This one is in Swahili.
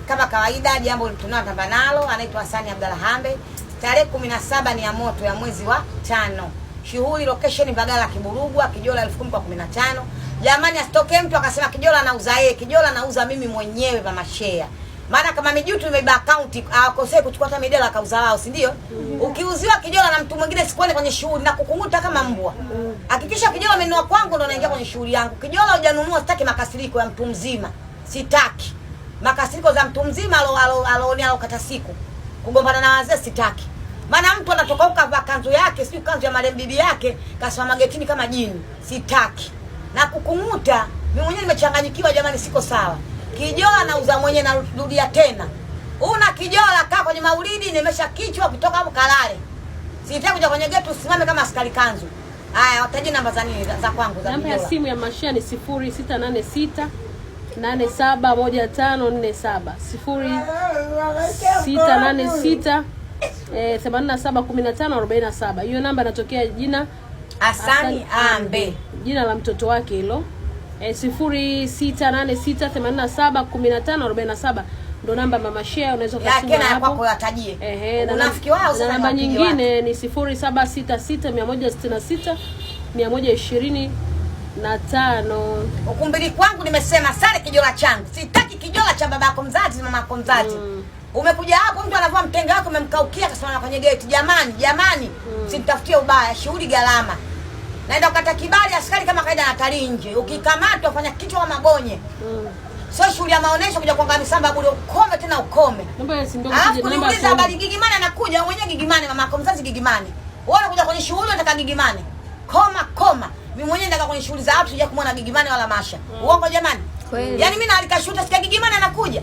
kama kawaida jambo tunatamba nalo, anaitwa Hasani Abdalla Hambe. Tarehe 17 ni ya moto ya mwezi wa 5. Shughuli location Mbagala Kiburugwa, Kijola 10,000 kwa 15. Jamani, asitoke mtu akasema Kijola anauza yeye. Kijola anauza mimi mwenyewe Mama Shea. Maana kama Mijuto imeiba account akosee kuchukua hata midela akauza wao, si ndio? Ukiuziwa Kijola na mtu mwingine sikwende kwenye shughuli na kukunguta kama mbwa. Hakikisha Kijola amenunua kwangu ndo naingia kwenye shughuli yangu. Kijola hujanunua, sitaki makasiriko ya mtu mzima. Sitaki. Makasiriko za mtu mzima alokata siku. Kugombana na wazee sitaki. Maana mtu anatoka huko kwa kanzu yake, sio kanzu ya marehemu bibi yake, kasimama getini kama jini. Sitaki. Na kukunguta, mimi mwenyewe nimechanganyikiwa jamani, siko sawa. Kijola anauza mwenyewe, narudia tena. Una Kijola kaa kwenye maulidi nimesha kichwa kutoka hapo kalale. Sitaki kuja kwenye geti usimame kama askari kanzu. Haya, wataji namba za nini za kwangu za Namba ya simu ya Mashea ni 0686 871547 0686 871547. Hiyo namba inatokea jina Hasani Ambe. Jina la mtoto wake hilo. 0686871547 ndo namba Mama Shea, unaweza kusema hapo. Yake na kwako yatajie. Unafiki wao sana. Namba nyingine ni 0766126125. Ukumbini kwangu nimesema sare Kijola changu. Sitaki Kijola cha babako mzazi, mamako mzazi. Umekuja hapo mtu anavua mtenge wako umemkaukia kasimama kwenye gate. Jamani, simtafutie ubaya, shughuli gharama. Naenda ukata kibali askari kama kaida na tali nje. Ukikamatwa ufanya kichwa kama bonye. Sio shughuli ya maonesho kuja kuangalia samba bure, ukome tena ukome. Namba ya simu ndio niuliza habari Gigimani anakuja, mwenyewe Gigimani mamako mzazi Gigimani. Wewe unakuja kwenye shughuli unataka Gigimani. Koma. Mimi mwenyewe nataka kwenye shughuli za watu sija kumwona Gigimani wala Masha. Uongo jamani? Yaani mimi naalikashuta sikia Gigimani anakuja.